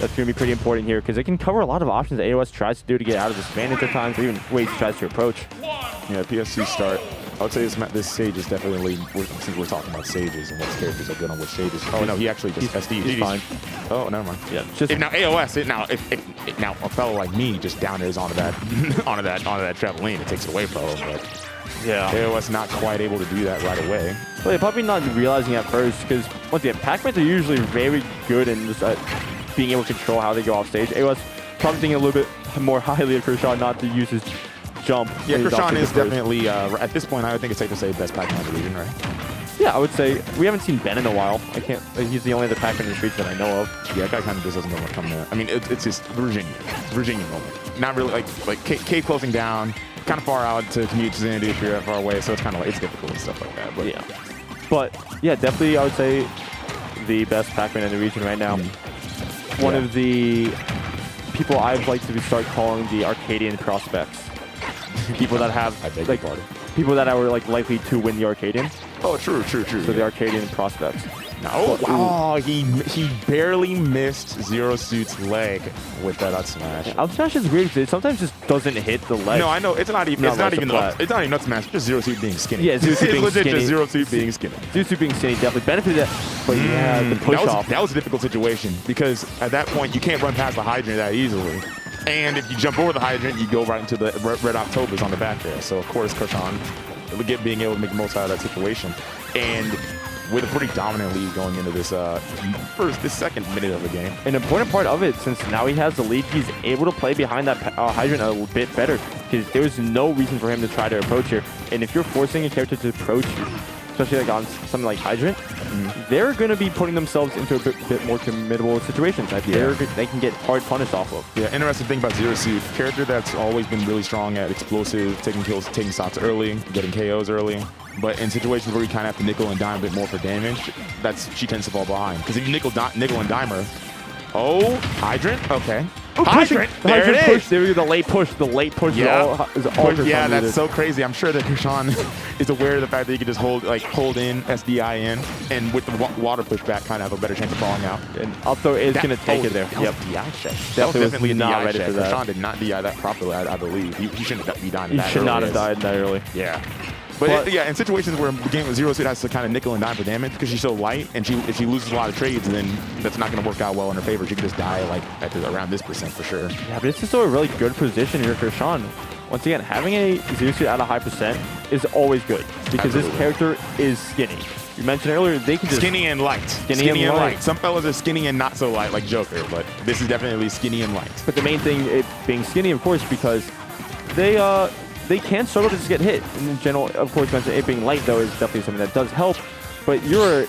That's going to be pretty important here because it can cover a lot of options that AoS tries to do to get out of this advantage at times, or even ways tries to approach. Yeah, PS2 start. I would say this Sage is definitely, since we're talking about Sages and what characters are good on which Sages. Oh no, he actually just SD. He's fine. Oh, never mind. Yeah, if now AoS, if now a fellow like me just down airs onto that onto that trampoline, it takes it away from him. But yeah, AoS not quite able to do that right away. Well, they're probably not realizing at first because once again, Pac-Mans are usually very good in just being able to control how they go off stage. AoS probably thinking a little bit more highly of Kurshaun not to use his jump. Yeah, Kurshaun is definitely, at this point, I would think it's safe to say best Pac-Man in the region, right? Yeah, I would say we haven't seen Ben in a while. He's the only other Pac-Man in the streets that I know of. Yeah, that guy kind of just doesn't know what coming. I mean, it's just Virginia moment. Not really like cave closing down, kind of far out to commute to Xanadu if you're far away, so it's kind of like it's difficult and stuff like that. But yeah, definitely I would say the best Pac-Man in the region right now. One of the people I'd like to start calling the Arcadian prospects. People that have people that are like likely to win the Arcadian. Oh, true. So the Arcadian prospects. No. Oh, he barely missed Zero Suit's leg with that up smash. Up smash is weird because it sometimes just doesn't hit the leg. No, I know. It's not even up smash. It's just Zero Suit being skinny. Yeah, Zero Suit being legit skinny. Just Zero Suit being skinny. Zero Suit being skinny definitely benefited that. But yeah, the push off. That was a difficult situation because at that point you can't run past the hydrant that easily. And if you jump over the hydrant, you go right into the Red Octobers on the back there. So of course, Kurshaun being able to make the most out of that situation. And with a pretty dominant lead going into this second minute of the game. An important part of it, since now he has the lead, he's able to play behind that hydrant a little bit better because there was no reason for him to try to approach here. And if you're forcing a character to approach you, especially like on something like hydrant, they're going to be putting themselves into a bit more committable situations that they can get hard punished off of. Yeah, interesting thing about Zero Suit, character that's always been really strong at explosive, taking kills, taking shots early, getting KOs early. But in situations where you kind of have to nickel and dime a bit more for damage, she tends to fall behind. Because if you nickel and dime her, hydrant, okay. Hydrant, there it is. There we go, the late push. The late push is all yeah, that's so crazy. I'm sure that Kurshaun is aware of the fact that you can just hold in, SDI in, and with the water pushback, kind of have a better chance of falling out. And up throw is going to take it there. Yep. DI check. That was definitely not ready for that. Kurshaun did not DI that properly, I believe. He shouldn't be dying that early. He should not have died that early. Yeah. But yeah, in situations where the game with Zero Suit has to kind of nickel and dime for damage because she's so light, and if she loses a lot of trades, then that's not going to work out well in her favor. She could just die like around this percent for sure. Yeah, but it's just still a really good position here for Kurshaun. Once again, having a Zero Suit at a high percent is always good because this character is skinny. You mentioned earlier they can just skinny and light. Skinny and light. Some fellas are skinny and not so light like Joker, but this is definitely skinny and light. But the main thing, it being skinny, of course, because they can struggle to just get hit. In general, of course, it being light, though, is definitely something that does help. But you're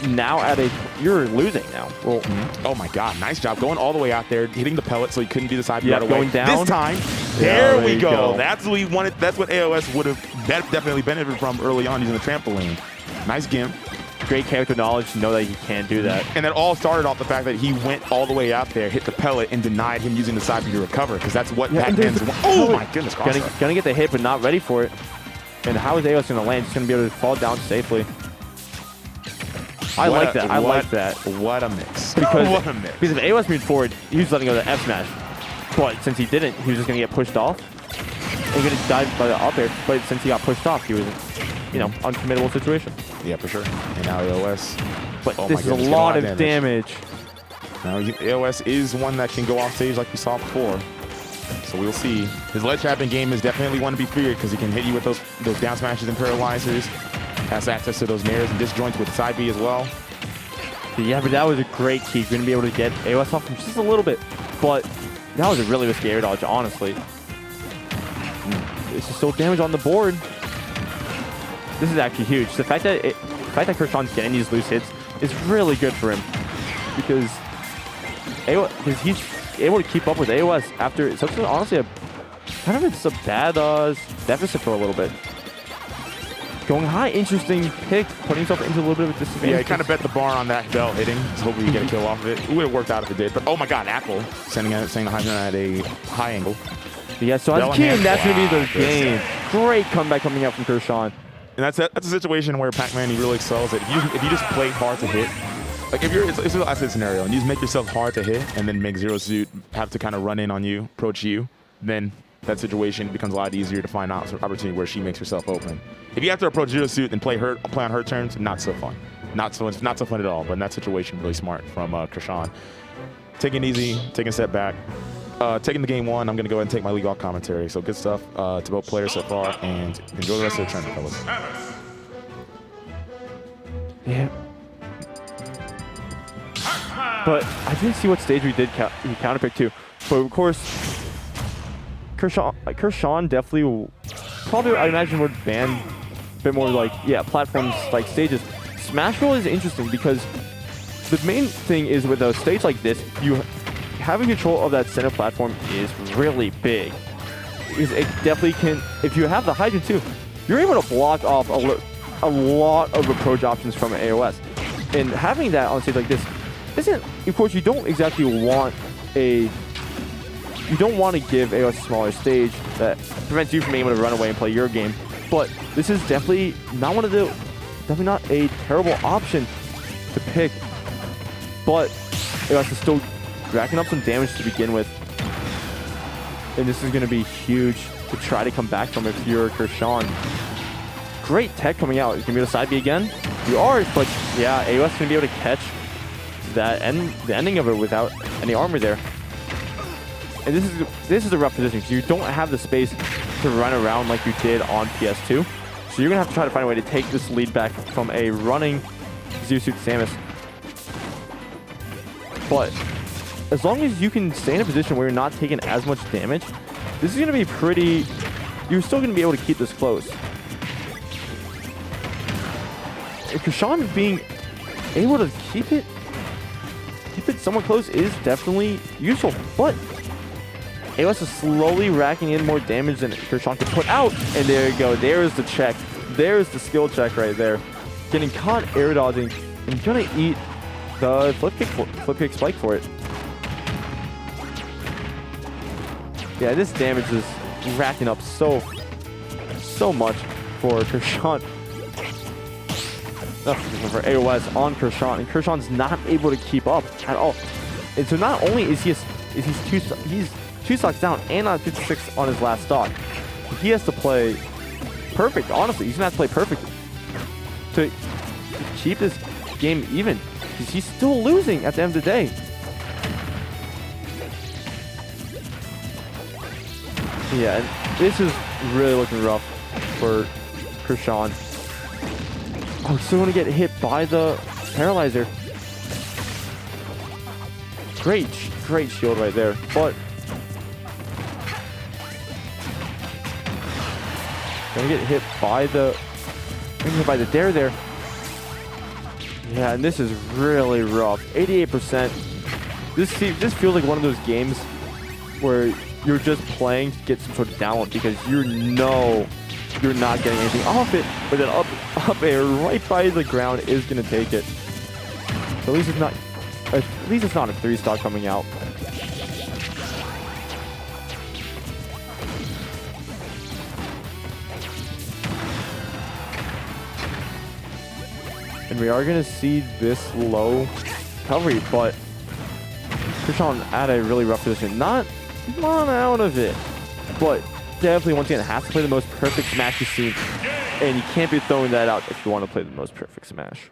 now you're losing now. Well, oh my God, nice job. Going all the way out there, hitting the pellet so he couldn't do the side right away. Going down. This time, there we go. That's what we wanted. That's what AoS would have definitely benefited from early on using the trampoline. Nice gimp. Great character knowledge to know that he can do that. And that all started off the fact that he went all the way out there, hit the pellet, and denied him using the side B to recover, because that's what Pac-Man's want. Oh my goodness, gonna get the hit, but not ready for it. And how is AoS gonna land? He's gonna be able to fall down safely. I like that. What a mix. Because if AoS moved forward, he was letting go of the F smash. But since he didn't, he was just gonna get pushed off. And gonna die by the up air. But since he got pushed off, he was uncommittable situation. Yeah, for sure. And now AoS. But this is a lot of damage. Now AoS is one that can go off stage like we saw before. So we'll see. His ledge trapping game is definitely one to be feared because he can hit you with those down smashes and paralyzers. Has access to those nares and disjoints with side B as well. Yeah, but that was a great key. You're going to be able to get AoS off him just a little bit. But that was a really risky air dodge, honestly. This is still damage on the board. This is actually huge. The fact that Kurshaun's getting these loose hits is really good for him because he's able to keep up with AoS after such honestly a bad deficit for a little bit. Going high, interesting pick, putting himself into a little bit of a disadvantage. Yeah, he kind of bet the bar on that bell hitting. Just hoping you get a kill off of it. It would have worked out if it did. But oh my God, Apple sending the hydrant at a high angle. Yeah, so as a king, that's going to be the game. Great comeback coming out from Kurshaun. And that's a situation where Pac-Man, he really excels at. If you just play hard to hit, like if you're, it's a classic scenario, and you just make yourself hard to hit, and then make Zero Suit have to kind of run in on you, approach you, then that situation becomes a lot easier to find out an opportunity where she makes herself open. If you have to approach Zero Suit and play on her terms, not so fun. Not so fun at all. But in that situation, really smart from Kurshaun. Taking it easy, taking a step back. Taking the game one, I'm going to go ahead and take my league off commentary. So good stuff to both players so far, and enjoy the rest of the tournament, fellas. Yeah. But I didn't see what stage we did counterpick to. But of course, Kurshaun definitely will, probably, I imagine, would ban a bit more like, yeah, platforms like stages. Smash Roll is interesting because the main thing is with a stage like this, having control of that center platform is really big. Because it definitely can, if you have the hydrant too, you're able to block off a lot of approach options from AoS. And having that on a stage like this isn't, of course, you don't exactly want you don't want to give AoS a smaller stage that prevents you from being able to run away and play your game. But this is definitely not definitely not a terrible option to pick. But AoS is still racking up some damage to begin with. And this is going to be huge to try to come back from if you're Kurshaun. Great tech coming out. You can be able to side B again. You are, but yeah, AoS is going to be able to catch that the ending of it without any armor there. And this is a rough position because you don't have the space to run around like you did on PS2. So you're going to have to try to find a way to take this lead back from a running Zero-Suit Samus. But as long as you can stay in a position where you're not taking as much damage, this is going to be pretty... You're still going to be able to keep this close. And Kurshaun being able to keep it somewhat close is definitely useful, but AoS is slowly racking in more damage than Kurshaun can put out. And there you go. There's the check. There's the skill check right there. Getting caught air dodging and gonna eat the flip kick spike for it. Yeah, this damage is racking up so much for Kurshaun. For AoS on Kurshaun, and Kurshaun's not able to keep up at all. And so not only is he's two stocks down and on 56 on his last stock, he has to play perfect. Honestly, he's gonna have to play perfect to keep this game even, because he's still losing at the end of the day. Yeah, and this is really looking rough for Kurshaun. Oh, still gonna get hit by the paralyzer. Great shield right there, but gonna get hit by the dare there. Yeah, and this is really rough. 88%. This feels like one of those games where you're just playing to get some sort of download because you know you're not getting anything off it, but then up air right by the ground is gonna take it. So at least it's not a 3-stock coming out. And we are gonna see this low recovery, but Kurshaun at a really rough position. Not out of it, but definitely once again has to play the most perfect smash you've seen, and you can't be throwing that out if you want to play the most perfect smash.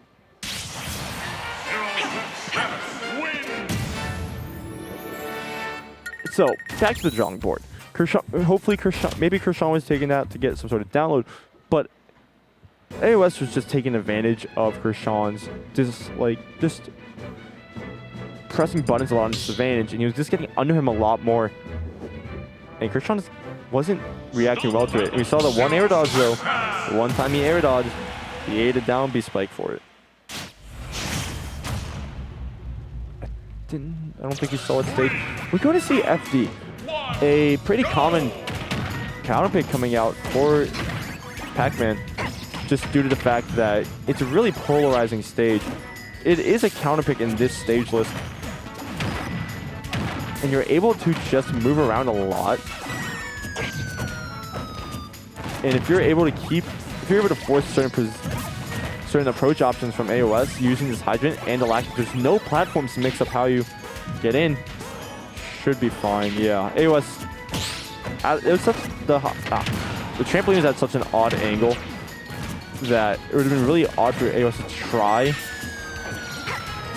So back to the drawing board. Hopefully Kurshaun was taking that to get some sort of download, but AoS was just taking advantage of Kurshaun's just pressing buttons a lot on disadvantage, and he was just getting under him a lot more. And Kurshaun wasn't reacting well to it. And we saw the one air dodge though. The one time he air dodged, he ate a down B spike for it. I don't think he saw it stage. We're going to see FD, a pretty common counter pick coming out for Pac-Man, just due to the fact that it's a really polarizing stage. It is a counter pick in this stage list, and you're able to just move around a lot. And if you're able to force certain approach options from AoS using this hydrant and the lack of there's no platforms to mix up how you get in. Should be fine. Yeah, AoS. It was such the trampoline is at such an odd angle that it would have been really odd for AoS to try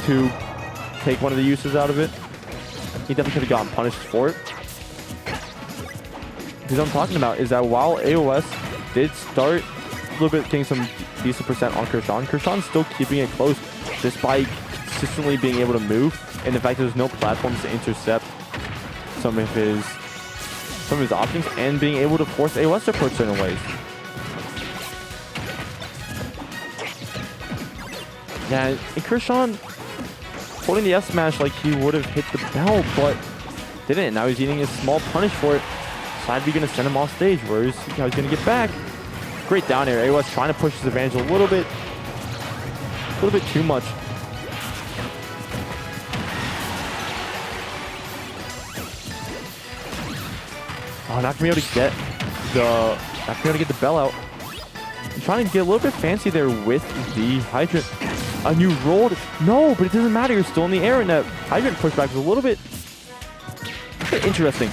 to take one of the uses out of it. He definitely could have gotten punished for it. Because what I'm talking about is that while AoS did start a little bit getting some decent percent on Kurshaun, Kurshaun's still keeping it close just by consistently being able to move, and the fact that there's no platforms to intercept some of his options, and being able to force AoS to approach certain ways. Yeah, and Kurshaun holding the F smash like he would have hit the bell, but didn't. Now he's eating a small punish for it. Side B gonna send him off stage. Where is he? How he's gonna get back? Great down air. AoS trying to push his advantage a little bit too much. Oh, not gonna be able to get the bell out. I'm trying to get a little bit fancy there with the hydrant. And you rolled. No, but it doesn't matter. You're still in the air, and that hydrant pushback is a little bit interesting.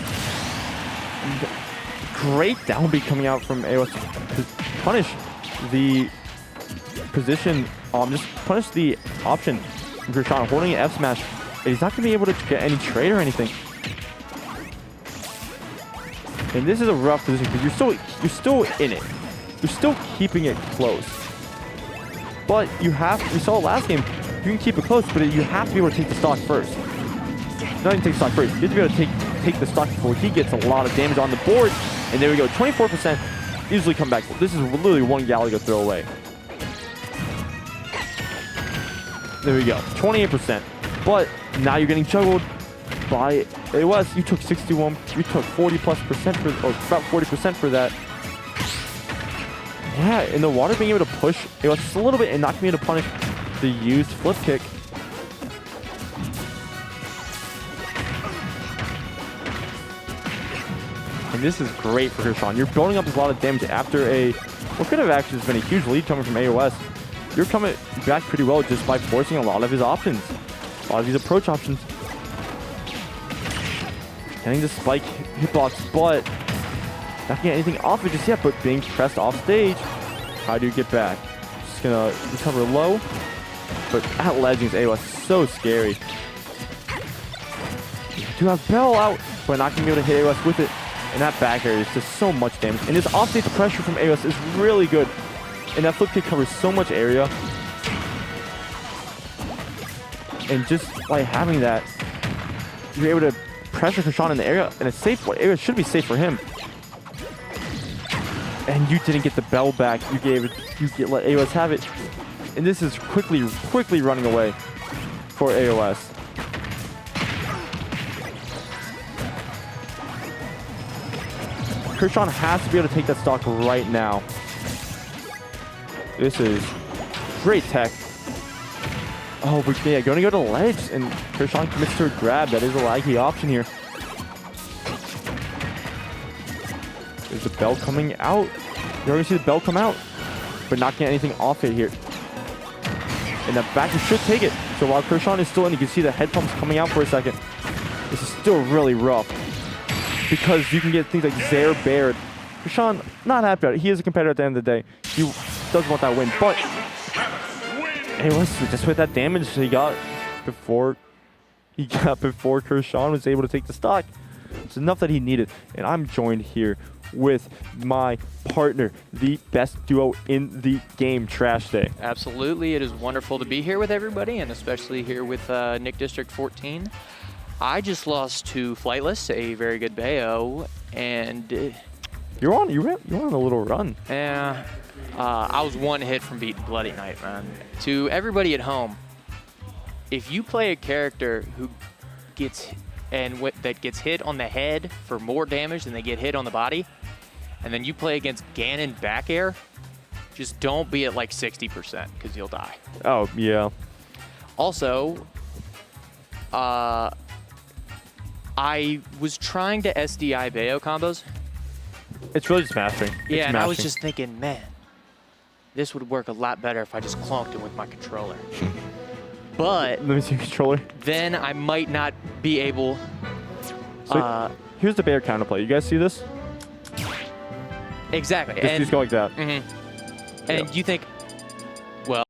Great downbeat coming out from AoS to punish the position. Just punish the option. Kurshaun holding an F smash. He's not gonna be able to get any trade or anything. And this is a rough position because you're still in it. You're still keeping it close. But you saw it last game, you can keep it close, but you have to be able to take the stock first. Not even take the stock first. You have to be able to take the stock before he gets a lot of damage on the board. And there we go, 24%, easily come back. This is literally one Galaga throw away. There we go, 28%. But now you're getting juggled by AoS. You took 61, you took 40+% for, or about 40% for that. Yeah, in the water being able to push AoS just a little bit and not being able to punish the used flip kick. And this is great for Kurshaun. You're building up a lot of damage after what could have actually been a huge lead coming from AoS. You're coming back pretty well just by forcing a lot of his options. A lot of these approach options. Getting the spike hitbox, but not getting anything off it just yet, but being pressed off stage. How do you get back? Just gonna recover low. But at Legends, AoS is so scary. You do have Bell out, but not gonna be able to hit AoS with it. And that back air is just so much damage. And this offstage pressure from AoS is really good. And that flip kick covers so much area. And just by having that, you're able to pressure Kurshaun in the area in a safe way. Area should be safe for him. And you didn't get the bell back. Let AoS have it. And this is quickly running away for AoS. Kurshaun has to be able to take that stock right now. This is great tech. Oh, but yeah, going to go to ledge, and Kurshaun commits to a grab. That is a laggy option here. There's the bell coming out. You're going to see the bell come out, but not get anything off it here. And the back should take it. So while Kurshaun is still in, you can see the head pumps coming out for a second. This is still really rough because you can get things like Zare Baird. Kurshaun, not happy about it. He is a competitor at the end of the day. He does want that win, but AoS just with that damage he got before Kurshaun was able to take the stock. It's enough that he needed. And I'm joined here with my partner, the best duo in the game, Trash Day. Absolutely. It is wonderful to be here with everybody, and especially here with Nick District 14. I just lost to Flightless, a very good Bayo, and you're on a little run. Yeah. I was one hit from beating Bloody Knight, man. To everybody at home, if you play a character who gets that gets hit on the head for more damage than they get hit on the body, and then you play against Ganon back air, just don't be at like 60% because you'll die. Oh, yeah. Also, I was trying to SDI Bayo combos. It's really just mastering. Yeah, and I was just thinking, man, this would work a lot better if I just clonked it with my controller. But Let me see your controller. then I might not be able. So here's the bear counterplay. You guys see this? Exactly. Just go like that. And you think, well,